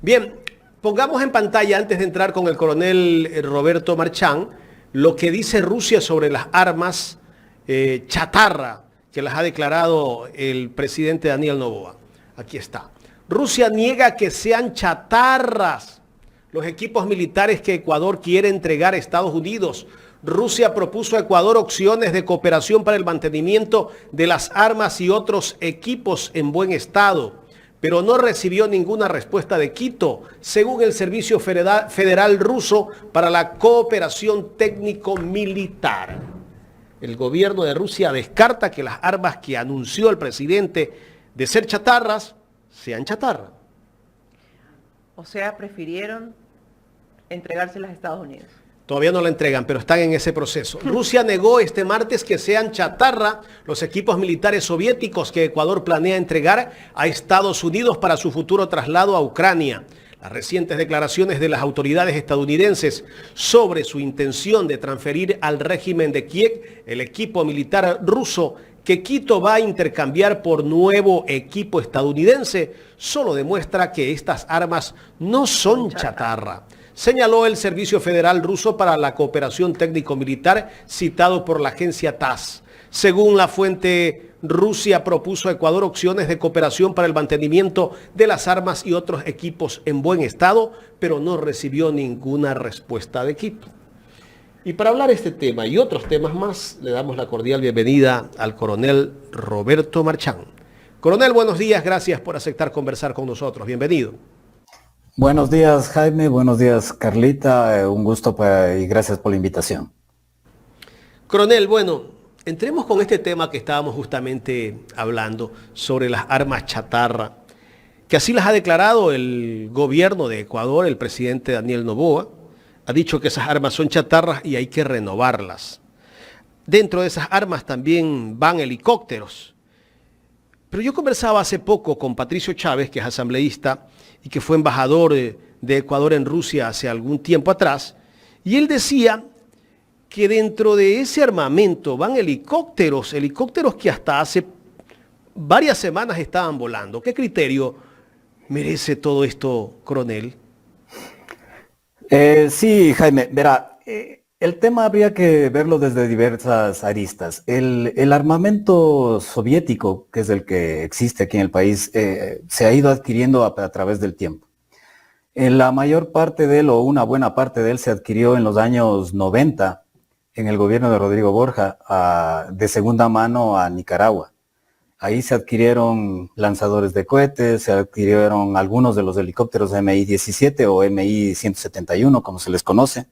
Bien, pongamos en pantalla, antes de entrar con el coronel Roberto Marchán, lo que dice Rusia sobre las armas chatarra que las ha declarado el presidente Daniel Noboa. Aquí está. Rusia niega que sean chatarras los equipos militares que Ecuador quiere entregar a Estados Unidos. Rusia propuso a Ecuador opciones de cooperación para el mantenimiento de las armas y otros equipos en buen estado, pero no recibió ninguna respuesta de Quito, según el Servicio Federal Ruso para la Cooperación Técnico-Militar. El gobierno de Rusia descarta que las armas que anunció el presidente de ser chatarras sean chatarra. O sea, prefirieron entregárselas a Estados Unidos. Todavía no la entregan, pero están en ese proceso. Rusia negó este martes que sean chatarra los equipos militares soviéticos que Ecuador planea entregar a Estados Unidos para su futuro traslado a Ucrania. Las recientes declaraciones de las autoridades estadounidenses sobre su intención de transferir al régimen de Kiev el equipo militar ruso que Quito va a intercambiar por nuevo equipo estadounidense solo demuestra que estas armas no son chatarra, señaló el Servicio Federal Ruso para la Cooperación Técnico-Militar citado por la agencia TASS. Según la fuente, Rusia propuso a Ecuador opciones de cooperación para el mantenimiento de las armas y otros equipos en buen estado, pero no recibió ninguna respuesta de Quito. Y para hablar de este tema y otros temas más, le damos la cordial bienvenida al coronel Roberto Marchán. Coronel, buenos días, gracias por aceptar conversar con nosotros. Bienvenido. Buenos días, Jaime. Buenos días, Carlita. Un gusto y gracias por la invitación. Coronel, bueno, entremos con este tema que estábamos justamente hablando sobre las armas chatarra, que así las ha declarado el gobierno de Ecuador, el presidente Daniel Noboa. Ha dicho que esas armas son chatarras y hay que renovarlas. Dentro de esas armas también van helicópteros. Pero yo conversaba hace poco con Patricio Chávez, que es asambleísta y que fue embajador de Ecuador en Rusia hace algún tiempo atrás, y él decía que dentro de ese armamento van helicópteros que hasta hace varias semanas estaban volando. ¿Qué criterio merece todo esto, coronel? Sí, Jaime, verá, el tema habría que verlo desde diversas aristas. El armamento soviético, que es el que existe aquí en el país, se ha ido adquiriendo a través del tiempo. La mayor parte de él, o una buena parte de él, se adquirió en los años 90, en el gobierno de Rodrigo Borja, de segunda mano a Nicaragua. Ahí se adquirieron lanzadores de cohetes, se adquirieron algunos de los helicópteros Mi-17 o Mi-171, como se les conoce,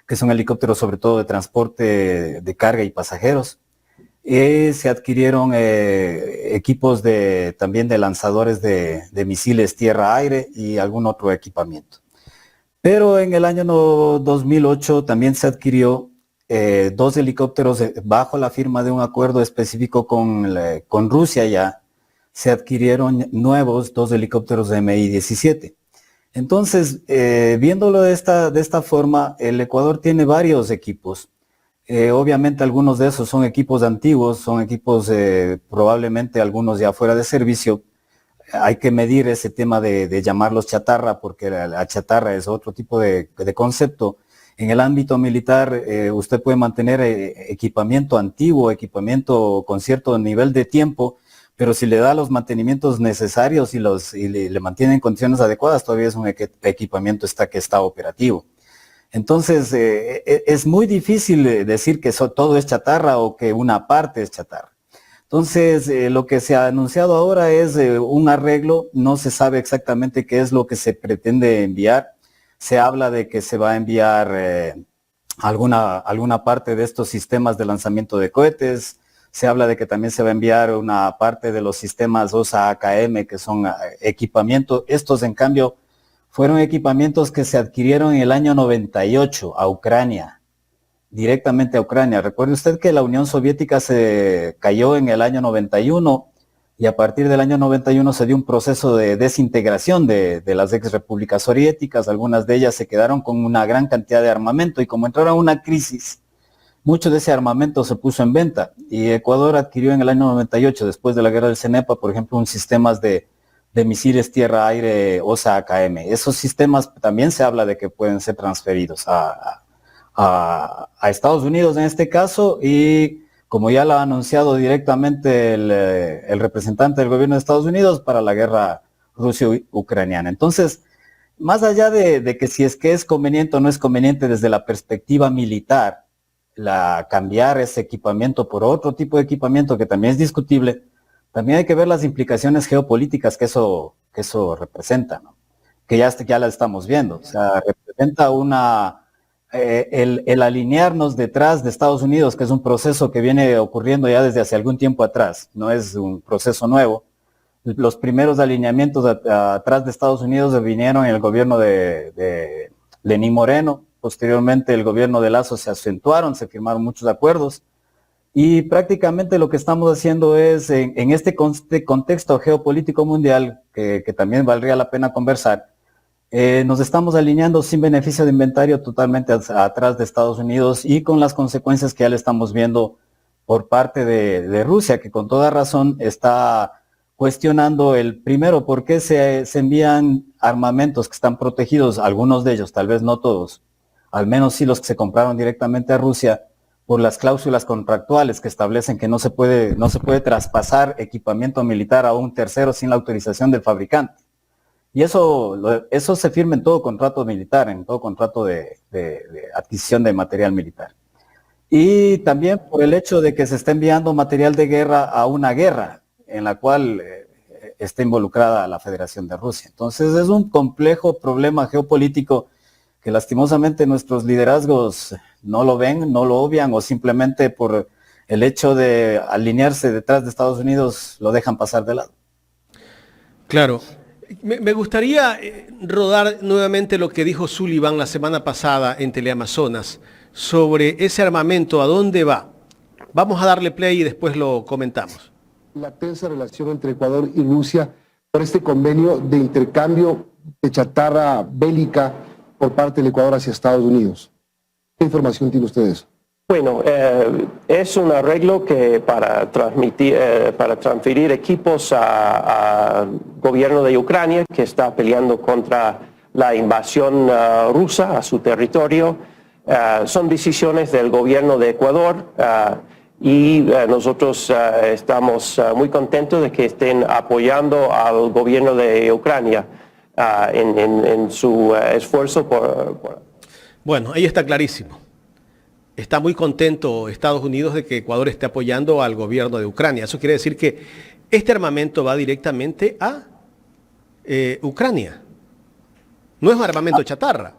que son helicópteros sobre todo de transporte de carga y pasajeros. Se adquirieron equipos también de lanzadores de misiles tierra-aire y algún otro equipamiento. Pero en el año 2008 también se adquirió 2 helicópteros bajo la firma de un acuerdo específico con Rusia ya. Se adquirieron nuevos 2 helicópteros de Mi-17. Entonces, viéndolo de esta forma, el Ecuador tiene varios equipos. Obviamente algunos de esos son equipos antiguos, son equipos probablemente algunos ya fuera de servicio. Hay que medir ese tema de llamarlos chatarra, porque la chatarra es otro tipo de concepto. En el ámbito militar, usted puede mantener equipamiento antiguo, equipamiento con cierto nivel de tiempo, pero si le da los mantenimientos necesarios y le mantiene en condiciones adecuadas, todavía es un equipamiento que está operativo. Entonces, es muy difícil decir que todo es chatarra o que una parte es chatarra. Entonces, lo que se ha anunciado ahora es un arreglo, no se sabe exactamente qué es lo que se pretende enviar. Se habla de que se va a enviar alguna parte de estos sistemas de lanzamiento de cohetes. Se habla de que también se va a enviar una parte de los sistemas OSA-AKM, que son equipamientos. Estos, en cambio, fueron equipamientos que se adquirieron en el año 98 a Ucrania, directamente a Ucrania. Recuerde usted que la Unión Soviética se cayó en el año 91 y a partir del año 91 se dio un proceso de desintegración de las ex repúblicas soviéticas. Algunas de ellas se quedaron con una gran cantidad de armamento y como entraron a una crisis, mucho de ese armamento se puso en venta y Ecuador adquirió en el año 98, después de la guerra del CENEPA, por ejemplo, un sistemas de de misiles tierra-aire OSA AKM. Esos sistemas también se habla de que pueden ser transferidos a Estados Unidos en este caso, y como ya lo ha anunciado directamente el representante del gobierno de Estados Unidos, para la guerra ruso-ucraniana. Entonces, más allá de que si es que es conveniente o no es conveniente desde la perspectiva militar, cambiar ese equipamiento por otro tipo de equipamiento que también es discutible, también hay que ver las implicaciones geopolíticas que eso representa, ¿no? Que ya la estamos viendo. O sea, representa el alinearnos detrás de Estados Unidos, que es un proceso que viene ocurriendo ya desde hace algún tiempo atrás, no es un proceso nuevo. Los primeros alineamientos atrás de Estados Unidos vinieron en el gobierno de Lenín Moreno. Posteriormente el gobierno de Lazo se acentuaron, se firmaron muchos acuerdos, y prácticamente lo que estamos haciendo es, en este contexto geopolítico mundial, que también valdría la pena conversar, nos estamos alineando sin beneficio de inventario totalmente atrás de Estados Unidos, y con las consecuencias que ya le estamos viendo por parte de Rusia, que con toda razón está cuestionando primero por qué se envían armamentos que están protegidos, algunos de ellos, tal vez no todos, al menos sí los que se compraron directamente a Rusia, por las cláusulas contractuales que establecen que no se puede traspasar equipamiento militar a un tercero sin la autorización del fabricante. Y eso se firma en todo contrato militar, en todo contrato de adquisición de material militar. Y también por el hecho de que se está enviando material de guerra a una guerra en la cual está involucrada la Federación de Rusia. Entonces es un complejo problema geopolítico que lastimosamente nuestros liderazgos no lo ven, no lo obvian, o simplemente por el hecho de alinearse detrás de Estados Unidos lo dejan pasar de lado. Claro. Me gustaría rodar nuevamente lo que dijo Sullivan la semana pasada en Teleamazonas sobre ese armamento, ¿a dónde va? Vamos a darle play y después lo comentamos. La tensa relación entre Ecuador y Rusia por este convenio de intercambio de chatarra bélica por parte del Ecuador hacia Estados Unidos. ¿Qué información tienen ustedes? Bueno, es un arreglo que para transferir equipos al gobierno de Ucrania, que está peleando contra la invasión rusa a su territorio. Son decisiones del gobierno de Ecuador, y nosotros estamos muy contentos de que estén apoyando al gobierno de Ucrania en su esfuerzo por... Bueno, ahí está clarísimo. Está muy contento Estados Unidos de que Ecuador esté apoyando al gobierno de Ucrania. Eso quiere decir que este armamento va directamente a Ucrania. No es un armamento chatarra.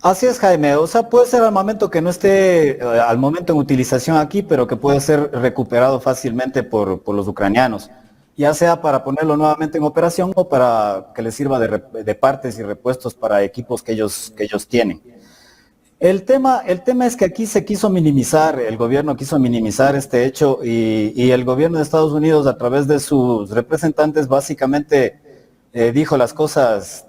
Así es, Jaime. O sea, puede ser armamento que no esté al momento en utilización aquí, pero que puede ser recuperado fácilmente por los ucranianos, ya sea para ponerlo nuevamente en operación o para que les sirva de partes y repuestos para equipos que ellos tienen. El tema es que aquí se quiso minimizar, el gobierno quiso minimizar este hecho, y el gobierno de Estados Unidos, a través de sus representantes, básicamente dijo las cosas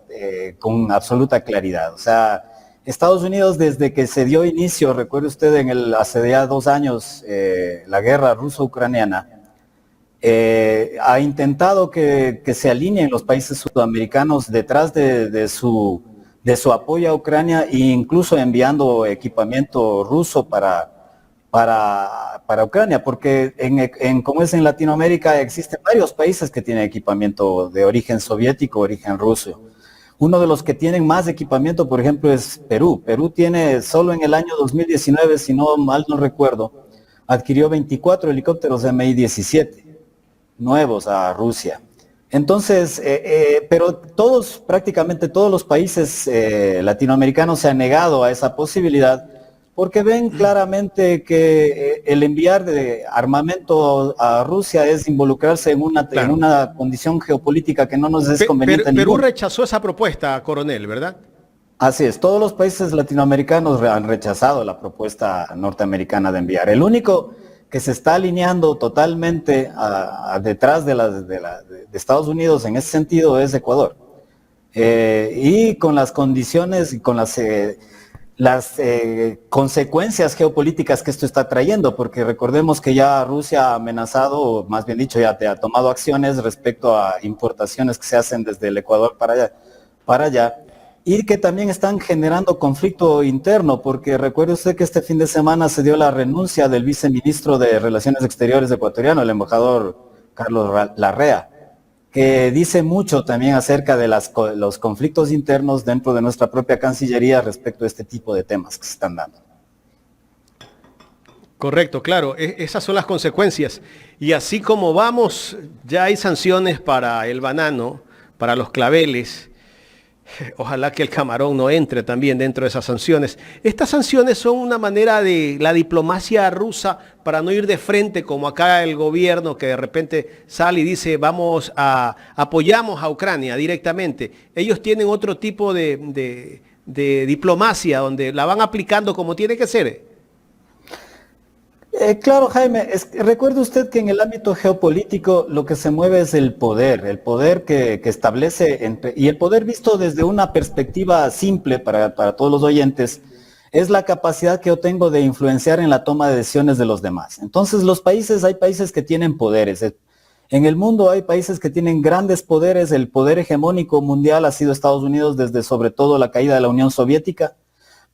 con absoluta claridad. O sea, Estados Unidos, desde que se dio inicio, recuerde usted, hace ya 2 años, la guerra ruso-ucraniana, ha intentado que se alineen los países sudamericanos detrás de su apoyo a Ucrania, e incluso enviando equipamiento ruso para Ucrania, porque como es en Latinoamérica, existen varios países que tienen equipamiento de origen soviético, origen ruso. Uno de los que tienen más equipamiento, por ejemplo, es Perú. Perú tiene, solo en el año 2019, si no mal no recuerdo, adquirió 24 helicópteros Mi-17 nuevos a Rusia. Entonces, pero prácticamente todos los países latinoamericanos se han negado a esa posibilidad, porque ven claramente que el enviar de armamento a Rusia es involucrarse en una condición geopolítica que no nos es conveniente. Perú rechazó esa propuesta, coronel, ¿verdad? Así es, todos los países latinoamericanos han rechazado la propuesta norteamericana de enviar. El único que se está alineando totalmente detrás de Estados Unidos en ese sentido es Ecuador. Y con las condiciones y con las las consecuencias geopolíticas que esto está trayendo, porque recordemos que ya Rusia ha amenazado, o más bien dicho, ya ha tomado acciones respecto a importaciones que se hacen desde el Ecuador para allá, y que también están generando conflicto interno, porque recuerde usted que este fin de semana se dio la renuncia del viceministro de Relaciones Exteriores ecuatoriano, el embajador Carlos Larrea, que dice mucho también acerca de los conflictos internos dentro de nuestra propia Cancillería respecto a este tipo de temas que se están dando. Correcto, claro, esas son las consecuencias. Y así como vamos, ya hay sanciones para el banano, para los claveles. Ojalá que el camarón no entre también dentro de esas sanciones. Estas sanciones son una manera de la diplomacia rusa para no ir de frente como acá el gobierno que de repente sale y dice apoyamos a Ucrania directamente. Ellos tienen otro tipo de diplomacia donde la van aplicando como tiene que ser. Claro, Jaime, recuerde usted que en el ámbito geopolítico lo que se mueve es el poder que establece, y el poder visto desde una perspectiva simple para todos los oyentes, es la capacidad que yo tengo de influenciar en la toma de decisiones de los demás. Entonces hay países que tienen poderes. En el mundo hay países que tienen grandes poderes. El poder hegemónico mundial ha sido Estados Unidos desde sobre todo la caída de la Unión Soviética,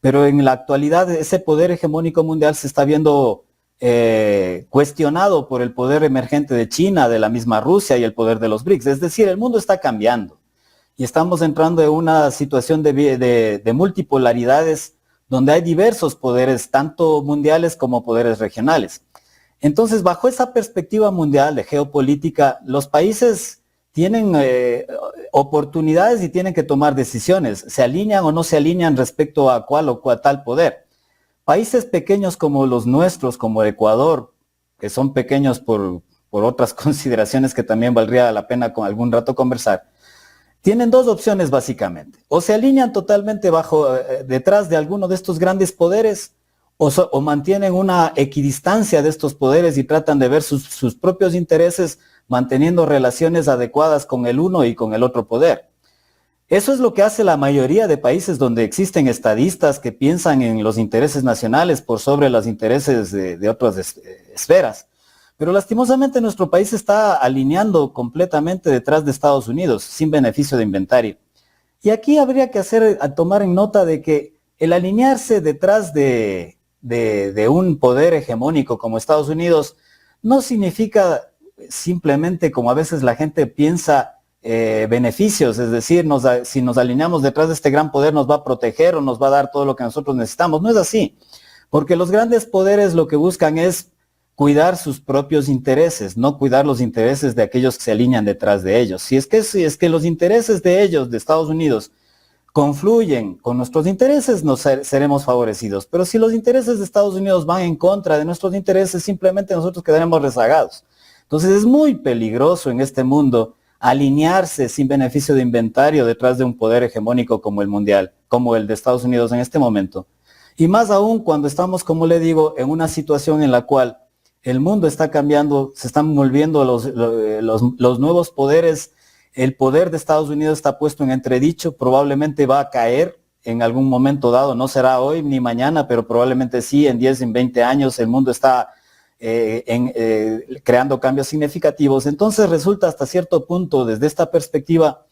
pero en la actualidad ese poder hegemónico mundial se está viendo cuestionado por el poder emergente de China, de la misma Rusia y el poder de los BRICS. Es decir, el mundo está cambiando y estamos entrando en una situación de multipolaridades donde hay diversos poderes, tanto mundiales como poderes regionales. Entonces, bajo esa perspectiva mundial de geopolítica, los países tienen oportunidades y tienen que tomar decisiones. ¿Se alinean o no se alinean respecto a cuál o cuál tal poder? Países pequeños como los nuestros, como Ecuador, que son pequeños por otras consideraciones que también valdría la pena con algún rato conversar, tienen dos opciones básicamente. O se alinean totalmente detrás de alguno de estos grandes poderes, o mantienen una equidistancia de estos poderes y tratan de ver sus propios intereses manteniendo relaciones adecuadas con el uno y con el otro poder. Eso es lo que hace la mayoría de países donde existen estadistas que piensan en los intereses nacionales por sobre los intereses de otras esferas. Pero lastimosamente nuestro país está alineando completamente detrás de Estados Unidos, sin beneficio de inventario. Y aquí habría que tomar en nota de que el alinearse detrás de un poder hegemónico como Estados Unidos no significa simplemente, como a veces la gente piensa, beneficios, es decir, si nos alineamos detrás de este gran poder nos va a proteger o nos va a dar todo lo que nosotros necesitamos. No es así, porque los grandes poderes lo que buscan es cuidar sus propios intereses, no cuidar los intereses de aquellos que se alinean detrás de ellos. Si es que los intereses de ellos, de Estados Unidos, confluyen con nuestros intereses, seremos favorecidos. Pero si los intereses de Estados Unidos van en contra de nuestros intereses, simplemente nosotros quedaremos rezagados. Entonces es muy peligroso en este mundo alinearse sin beneficio de inventario detrás de un poder hegemónico como el mundial, como el de Estados Unidos en este momento. Y más aún cuando estamos, como le digo, en una situación en la cual el mundo está cambiando, se están volviendo los nuevos poderes. El poder de Estados Unidos está puesto en entredicho, probablemente va a caer en algún momento dado, no será hoy ni mañana, pero probablemente sí, en 10, en 20 años el mundo está creando cambios significativos. Entonces resulta hasta cierto punto, desde esta perspectiva,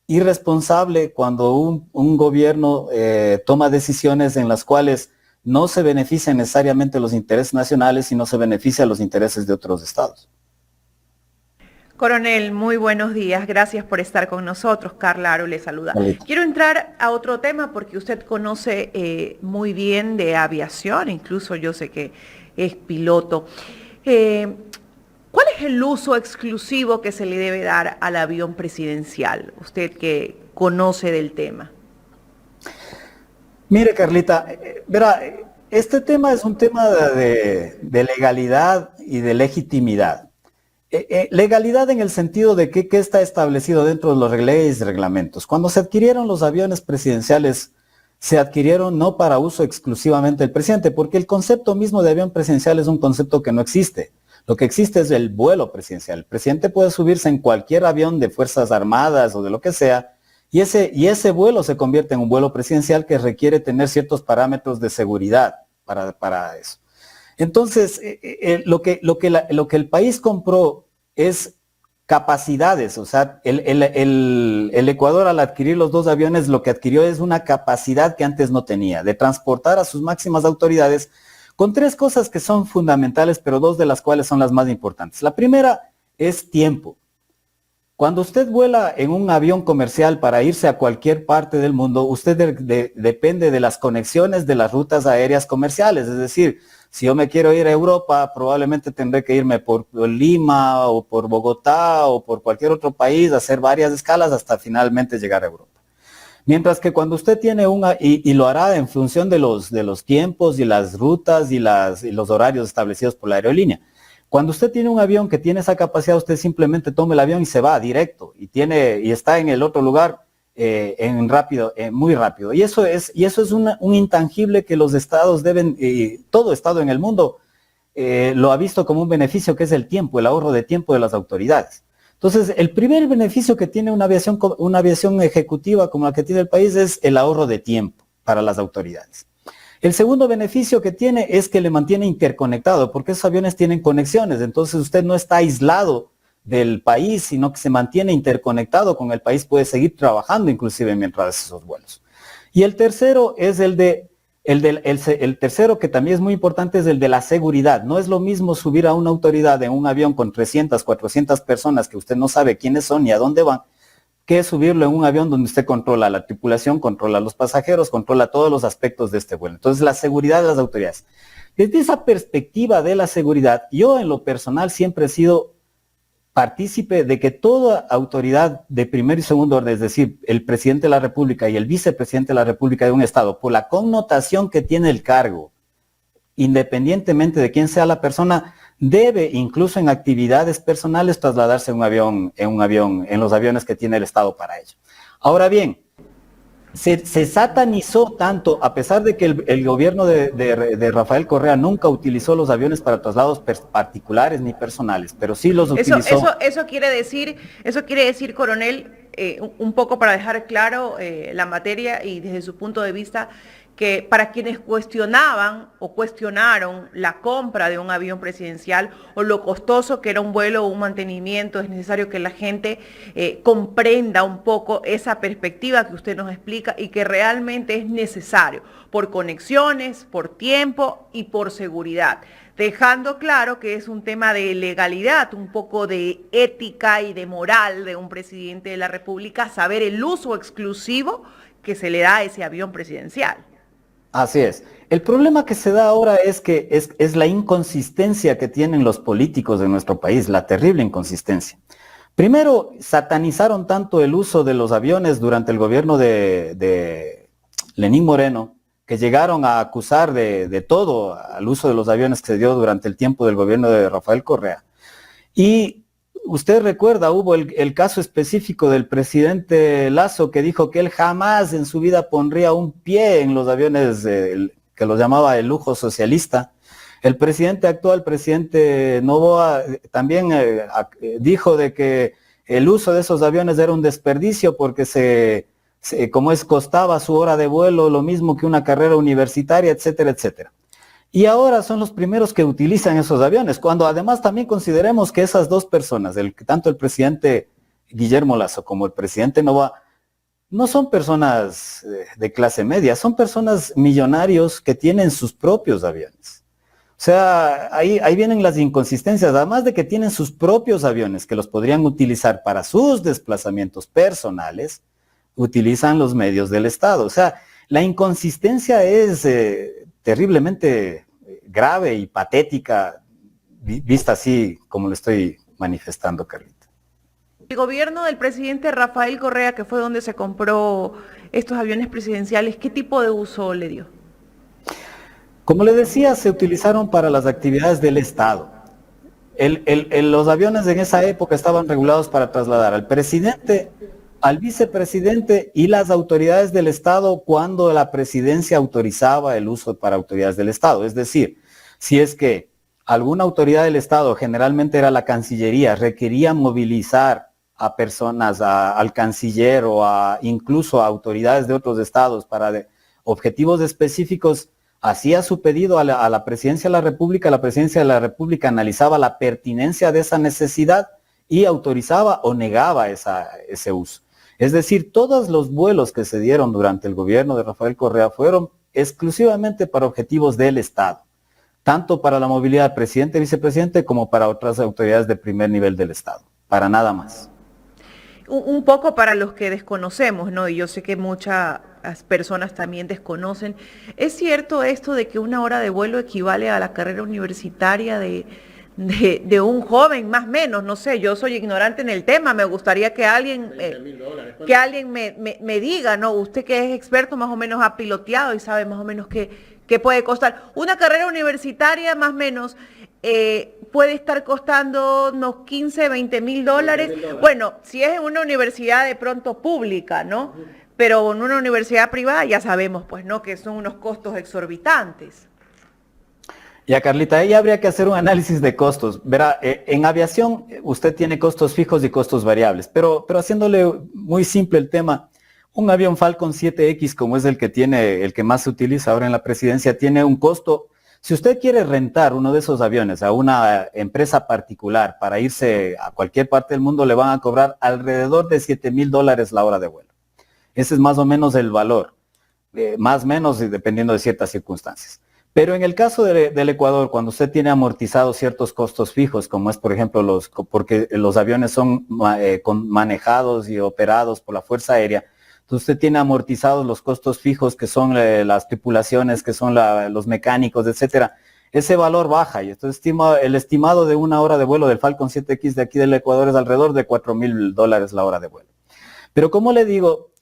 irresponsable cuando un gobierno toma decisiones en las cuales no se benefician necesariamente los intereses nacionales, sino se benefician los intereses de otros estados. Coronel, muy buenos días. Gracias por estar con nosotros. Carla Aro le saluda. Vale. Quiero entrar a otro tema porque usted conoce muy bien de aviación, incluso yo sé que es piloto. ¿Cuál es el uso exclusivo que se le debe dar al avión presidencial? Usted que conoce del tema. Mire, Carlita, verá, este tema es un tema de legalidad y de legitimidad. Legalidad en el sentido de que está establecido dentro de las leyes y reglamentos. Cuando se adquirieron los aviones presidenciales, se adquirieron no para uso exclusivamente del presidente, porque el concepto mismo de avión presidencial es un concepto que no existe. Lo que existe es el vuelo presidencial. El presidente puede subirse en cualquier avión de Fuerzas Armadas o de lo que sea Y ese vuelo se convierte en un vuelo presidencial que requiere tener ciertos parámetros de seguridad para eso. Entonces, lo que el país compró es capacidades, o sea, el Ecuador al adquirir los 2 aviones lo que adquirió es una capacidad que antes no tenía, de transportar a sus máximas autoridades con 3 cosas que son fundamentales, pero 2 de las cuales son las más importantes. La primera es tiempo. Cuando usted vuela en un avión comercial para irse a cualquier parte del mundo, usted depende de las conexiones de las rutas aéreas comerciales. Es decir, si yo me quiero ir a Europa, probablemente tendré que irme por Lima o por Bogotá o por cualquier otro país, hacer varias escalas hasta finalmente llegar a Europa. Mientras que cuando usted tiene y lo hará en función de los tiempos y las rutas y los horarios establecidos por la aerolínea. Cuando usted tiene un avión que tiene esa capacidad, usted simplemente toma el avión y se va directo y está en el otro lugar muy rápido. Y eso es un intangible que los estados deben, todo estado en el mundo lo ha visto como un beneficio, que es el tiempo, el ahorro de tiempo de las autoridades. Entonces, el primer beneficio que tiene una aviación ejecutiva como la que tiene el país es el ahorro de tiempo para las autoridades. El segundo beneficio que tiene es que le mantiene interconectado, porque esos aviones tienen conexiones, entonces usted no está aislado del país, sino que se mantiene interconectado con el país, puede seguir trabajando inclusive mientras hace esos vuelos. Y el tercero es el tercero que también es muy importante, es el de la seguridad. No es lo mismo subir a una autoridad en un avión con 300, 400 personas que usted no sabe quiénes son ni a dónde van, que subirlo en un avión donde usted controla la tripulación, controla los pasajeros, controla todos los aspectos de este vuelo. Entonces, la seguridad de las autoridades. Desde esa perspectiva de la seguridad, yo en lo personal siempre he sido partícipe de que toda autoridad de primer y segundo orden, es decir, el presidente de la República y el vicepresidente de la República de un estado, por la connotación que tiene el cargo, independientemente de quién sea la persona, debe, incluso en actividades personales, trasladarse en los aviones que tiene el Estado para ello. Ahora bien, se satanizó tanto, a pesar de que el gobierno de Rafael Correa nunca utilizó los aviones para traslados particulares ni personales, pero sí los utilizó. Eso quiere decir, coronel, un poco para dejar claro la materia y desde su punto de vista, que para quienes cuestionaban o cuestionaron la compra de un avión presidencial o lo costoso que era un vuelo o un mantenimiento, es necesario que la gente comprenda un poco esa perspectiva que usted nos explica y que realmente es necesario por conexiones, por tiempo y por seguridad, dejando claro que es un tema de legalidad, un poco de ética y de moral de un presidente de la República, saber el uso exclusivo que se le da a ese avión presidencial. Así es. El problema que se da ahora es que es la inconsistencia que tienen los políticos de nuestro país, la terrible inconsistencia. Primero, satanizaron tanto el uso de los aviones durante el gobierno de Lenín Moreno, que llegaron a acusar de todo al uso de los aviones que se dio durante el tiempo del gobierno de Rafael Correa. Y usted recuerda, hubo el caso específico del presidente Lasso, que dijo que él jamás en su vida pondría un pie en los aviones que los llamaba el lujo socialista. El presidente actual, presidente Noboa, también dijo de que el uso de esos aviones era un desperdicio porque costaba su hora de vuelo lo mismo que una carrera universitaria, etcétera, etcétera. Y ahora son los primeros que utilizan esos aviones, cuando además también consideremos que esas dos personas, tanto el presidente Guillermo Lasso como el presidente Noboa, no son personas de clase media, son personas millonarios que tienen sus propios aviones. O sea, ahí vienen las inconsistencias, además de que tienen sus propios aviones que los podrían utilizar para sus desplazamientos personales, utilizan los medios del Estado. O sea, la inconsistencia es terriblemente grave y patética, vista así como lo estoy manifestando, Carlita. El gobierno del presidente Rafael Correa, que fue donde se compró estos aviones presidenciales, ¿qué tipo de uso le dio? Como le decía, se utilizaron para las actividades del Estado. Los aviones en esa época estaban regulados para trasladar al presidente, al vicepresidente y las autoridades del Estado cuando la presidencia autorizaba el uso para autoridades del Estado. Es decir, si es que alguna autoridad del Estado, generalmente era la Cancillería, requería movilizar a personas, al canciller o incluso a autoridades de otros estados para objetivos específicos, hacía su pedido a la Presidencia de la República. La Presidencia de la República analizaba la pertinencia de esa necesidad y autorizaba o negaba ese uso. Es decir, todos los vuelos que se dieron durante el gobierno de Rafael Correa fueron exclusivamente para objetivos del Estado, tanto para la movilidad del presidente y vicepresidente como para otras autoridades de primer nivel del Estado, para nada más. Un poco para los que desconocemos, ¿no? Y yo sé que muchas personas también desconocen. ¿Es cierto esto de que una hora de vuelo equivale a la carrera universitaria de un joven, más o menos? No sé, yo soy ignorante en el tema, me gustaría que alguien, me diga, ¿no? Usted que es experto más o menos ha piloteado y sabe más o menos qué puede costar. Una carrera universitaria más o menos puede estar costando unos 15, 20 mil dólares. Bueno, si es en una universidad de pronto pública, ¿no? Pero en una universidad privada ya sabemos, pues, ¿no? Que son unos costos exorbitantes. Ya, Carlita, ahí habría que hacer un análisis de costos. Verá, en aviación usted tiene costos fijos y costos variables, pero haciéndole muy simple el tema, un avión Falcon 7X, como es el que más se utiliza ahora en la presidencia, tiene un costo. Si usted quiere rentar uno de esos aviones a una empresa particular para irse a cualquier parte del mundo, le van a cobrar alrededor de $7,000 la hora de vuelo. Ese es más o menos el valor, más o menos dependiendo de ciertas circunstancias. Pero en el caso del Ecuador, cuando usted tiene amortizados ciertos costos fijos, como es por ejemplo porque los aviones son manejados y operados por la Fuerza Aérea, entonces usted tiene amortizados los costos fijos que son las tripulaciones, que son los mecánicos, etcétera. Ese valor baja y entonces el estimado de una hora de vuelo del Falcon 7X de aquí del Ecuador es alrededor de $4,000 la hora de vuelo. Pero como le digo,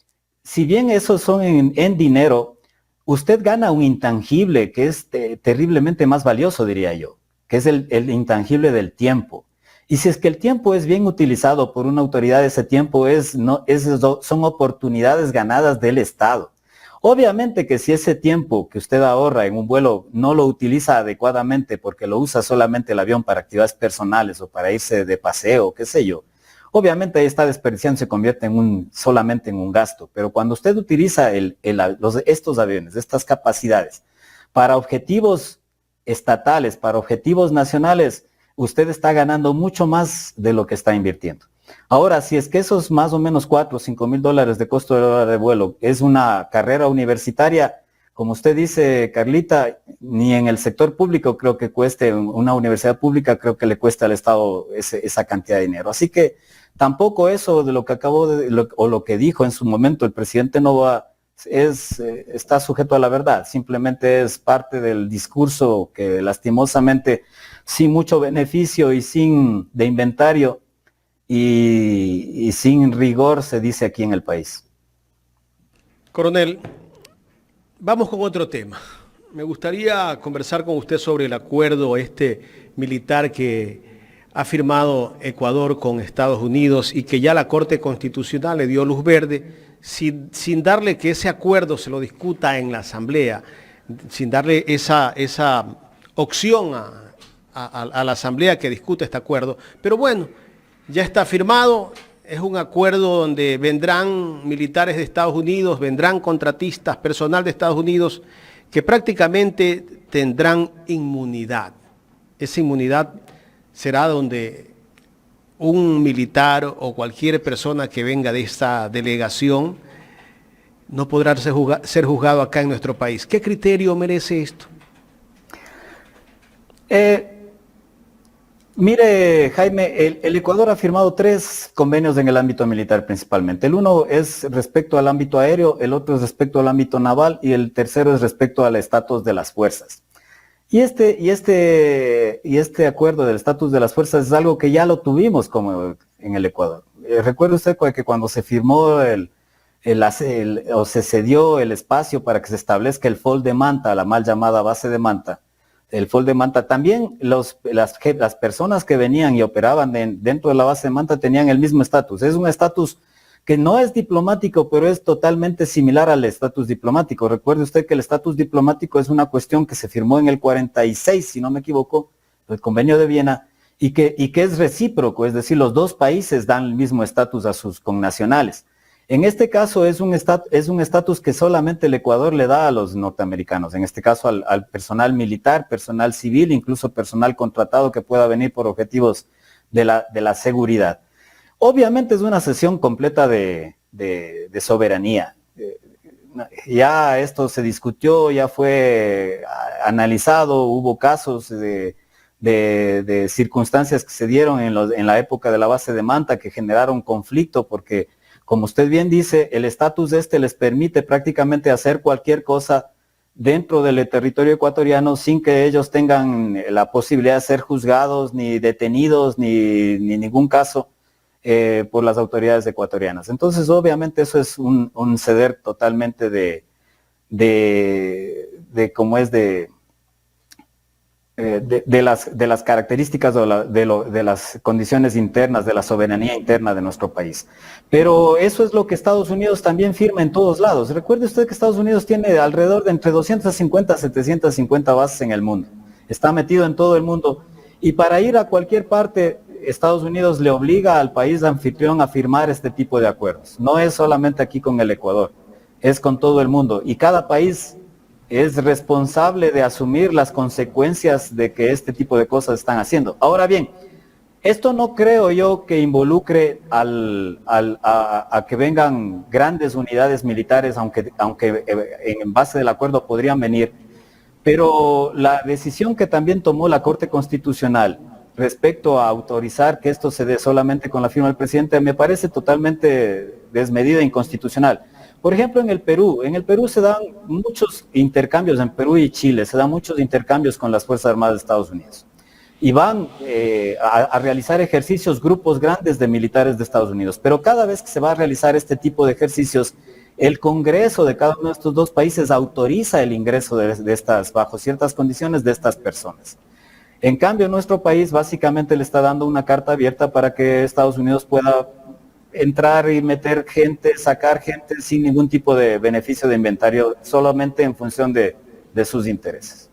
si bien esos son en dinero, usted gana un intangible que es terriblemente más valioso, diría yo, que es el intangible del tiempo. Y si es que el tiempo es bien utilizado por una autoridad, ese tiempo son oportunidades ganadas del Estado. Obviamente que si ese tiempo que usted ahorra en un vuelo no lo utiliza adecuadamente porque lo usa solamente el avión para actividades personales o para irse de paseo, qué sé yo, obviamente ahí está desperdiciando, se convierte solamente en un gasto. Pero cuando usted utiliza estos aviones, estas capacidades, para objetivos estatales, para objetivos nacionales, usted está ganando mucho más de lo que está invirtiendo. Ahora, si es que esos más o menos $4 o $5,000 de costo de hora de vuelo es una carrera universitaria, como usted dice, Carlita, ni en el sector público creo que cueste, una universidad pública creo que le cuesta al Estado esa cantidad de dinero. Así que tampoco eso de lo que lo que dijo en su momento el presidente Noboa está sujeto a la verdad, simplemente es parte del discurso que lastimosamente sin mucho beneficio y de inventario y sin rigor se dice aquí en el país. Coronel, vamos con otro tema. Me gustaría conversar con usted sobre el acuerdo militar que ha firmado Ecuador con Estados Unidos y que ya la Corte Constitucional le dio luz verde sin darle que ese acuerdo se lo discuta en la Asamblea, sin darle esa opción a la Asamblea que discute este acuerdo. Pero bueno, ya está firmado, es un acuerdo donde vendrán militares de Estados Unidos, vendrán contratistas, personal de Estados Unidos, que prácticamente tendrán inmunidad. Esa inmunidad será donde un militar o cualquier persona que venga de esta delegación no podrá ser juzgado acá en nuestro país. ¿Qué criterio merece esto? Mire, Jaime, el Ecuador ha firmado 3 convenios en el ámbito militar principalmente. El uno es respecto al ámbito aéreo, el otro es respecto al ámbito naval y el tercero es respecto al estatus de las fuerzas. Y este acuerdo del estatus de las fuerzas es algo que ya lo tuvimos como en el Ecuador. Recuerde usted que cuando se firmó o se cedió el espacio para que se establezca el FOL de Manta, la mal llamada base de Manta, el FOL de Manta, también las personas que venían y operaban dentro de la base de Manta tenían el mismo estatus. Es un estatus que no es diplomático, pero es totalmente similar al estatus diplomático. Recuerde usted que el estatus diplomático es una cuestión que se firmó en el 46, si no me equivoco, el Convenio de Viena, y que es recíproco, es decir, los dos países dan el mismo estatus a sus connacionales. En este caso es un estatus que solamente el Ecuador le da a los norteamericanos, en este caso al personal militar, personal civil, incluso personal contratado que pueda venir por objetivos de la seguridad. Obviamente es una cesión completa de soberanía. Ya esto se discutió, ya fue analizado, hubo casos de circunstancias que se dieron en la época de la base de Manta que generaron conflicto porque, como usted bien dice, el estatus les permite prácticamente hacer cualquier cosa dentro del territorio ecuatoriano sin que ellos tengan la posibilidad de ser juzgados, ni detenidos, ni ningún caso por las autoridades ecuatorianas. Entonces, obviamente, eso es un ceder totalmente de las características de las condiciones internas, de la soberanía interna de nuestro país. Pero eso es lo que Estados Unidos también firma en todos lados. Recuerde usted que Estados Unidos tiene alrededor de entre 250 a 750 bases en el mundo. Está metido en todo el mundo. Y para ir a cualquier parte, Estados Unidos le obliga al país anfitrión a firmar este tipo de acuerdos. No es solamente aquí con el Ecuador, es con todo el mundo. Y cada país es responsable de asumir las consecuencias de que este tipo de cosas están haciendo. Ahora bien, esto no creo yo que involucre a que vengan grandes unidades militares, aunque en base del acuerdo podrían venir, pero la decisión que también tomó la Corte Constitucional respecto a autorizar que esto se dé solamente con la firma del presidente me parece totalmente desmedida e inconstitucional. Por ejemplo, en el Perú se dan muchos intercambios, en Perú y Chile, se dan muchos intercambios con las Fuerzas Armadas de Estados Unidos. Y van a realizar ejercicios grupos grandes de militares de Estados Unidos. Pero cada vez que se va a realizar este tipo de ejercicios, el Congreso de cada uno de estos dos países autoriza el ingreso de estas, bajo ciertas condiciones, de estas personas. En cambio, nuestro país básicamente le está dando una carta abierta para que Estados Unidos pueda entrar y meter gente, sacar gente sin ningún tipo de beneficio de inventario, solamente en función de sus intereses.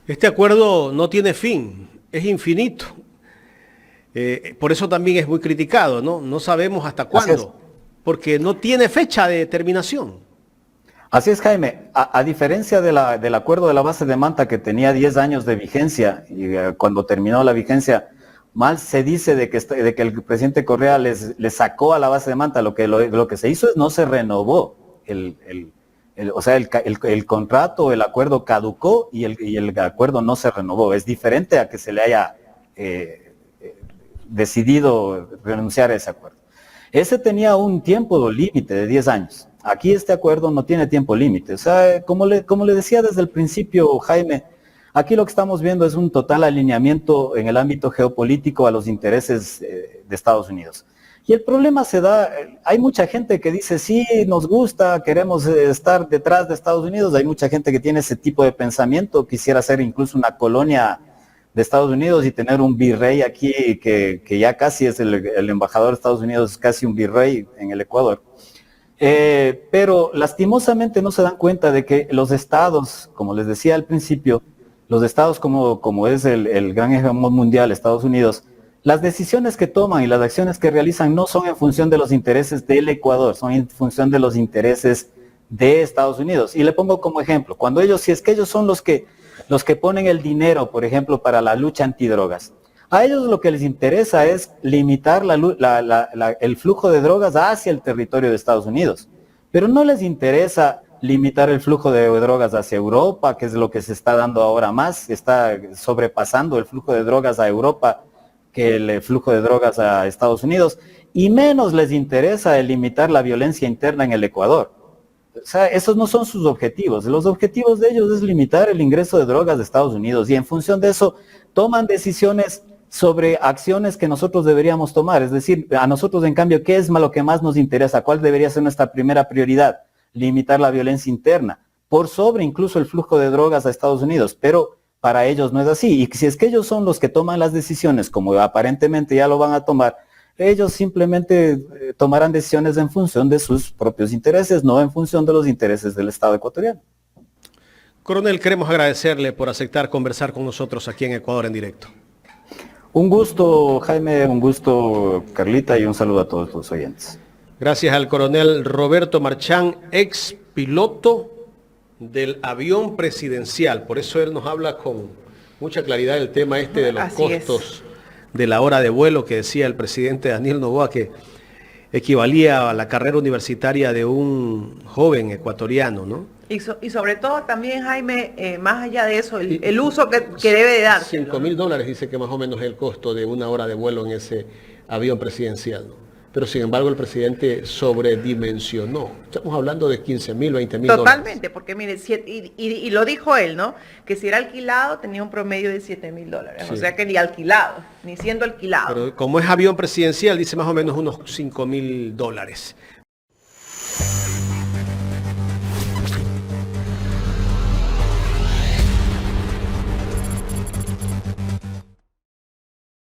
Este acuerdo no tiene fin, es infinito. Por eso también es muy criticado, ¿no? No sabemos hasta cuándo, porque no tiene fecha de terminación. Así es, Jaime. A diferencia del acuerdo de la base de Manta, que tenía 10 años de vigencia, y cuando terminó la vigencia, mal se dice de que el presidente Correa le sacó a la base de Manta. Lo que se hizo es no se renovó. El contrato, el acuerdo caducó y el acuerdo no se renovó. Es diferente a que se le haya decidido renunciar a ese acuerdo. Ese tenía un tiempo límite de 10 años. Aquí este acuerdo no tiene tiempo límite. O sea, como le decía desde el principio, Jaime, aquí lo que estamos viendo es un total alineamiento en el ámbito geopolítico a los intereses de Estados Unidos. Y el problema se da, hay mucha gente que dice, sí, nos gusta, queremos estar detrás de Estados Unidos. Hay mucha gente que tiene ese tipo de pensamiento, quisiera ser incluso una colonia de Estados Unidos y tener un virrey aquí que ya casi es el embajador de Estados Unidos, es casi un virrey en el Ecuador. Pero lastimosamente no se dan cuenta de que los estados, como les decía al principio, los estados como es el gran hegemón mundial, Estados Unidos, las decisiones que toman y las acciones que realizan no son en función de los intereses del Ecuador, son en función de los intereses de Estados Unidos. Y le pongo como ejemplo, si es que ellos son los que ponen el dinero, por ejemplo, para la lucha antidrogas, a ellos lo que les interesa es limitar el flujo de drogas hacia el territorio de Estados Unidos, pero no les interesa limitar el flujo de drogas hacia Europa, que es lo que se está dando ahora más, está sobrepasando el flujo de drogas a Europa que el flujo de drogas a Estados Unidos, y menos les interesa limitar la violencia interna en el Ecuador. O sea, esos no son sus objetivos. Los objetivos de ellos es limitar el ingreso de drogas de Estados Unidos, y en función de eso toman decisiones sobre acciones que nosotros deberíamos tomar. Es decir, a nosotros, en cambio, ¿qué es lo que más nos interesa? ¿Cuál debería ser nuestra primera prioridad? Limitar la violencia interna, por sobre incluso el flujo de drogas a Estados Unidos. Pero para ellos no es así. Y si es que ellos son los que toman las decisiones, como aparentemente ya lo van a tomar, ellos simplemente tomarán decisiones en función de sus propios intereses, no en función de los intereses del Estado ecuatoriano. Coronel, queremos agradecerle por aceptar conversar con nosotros aquí en Ecuador en Directo. Un gusto, Jaime, un gusto, Carlita, y un saludo a todos los oyentes. Gracias al coronel Roberto Marchán, ex piloto del avión presidencial. Por eso él nos habla con mucha claridad del tema de los Así costos de la hora de vuelo que decía el presidente Daniel Noboa, que equivalía a la carrera universitaria de un joven ecuatoriano, ¿no? Y sobre todo también, Jaime, más allá de eso, el uso que debe de dar. $5.000 dice que más o menos es el costo de una hora de vuelo en ese avión presidencial, ¿no? Pero sin embargo el presidente sobredimensionó. Estamos hablando de $15.000, $20.000. Totalmente, porque mire, y lo dijo él, ¿no? Que si era alquilado tenía un promedio de $7.000. Sí. O sea que ni alquilado, ni siendo alquilado. Pero como es avión presidencial, dice más o menos unos $5.000.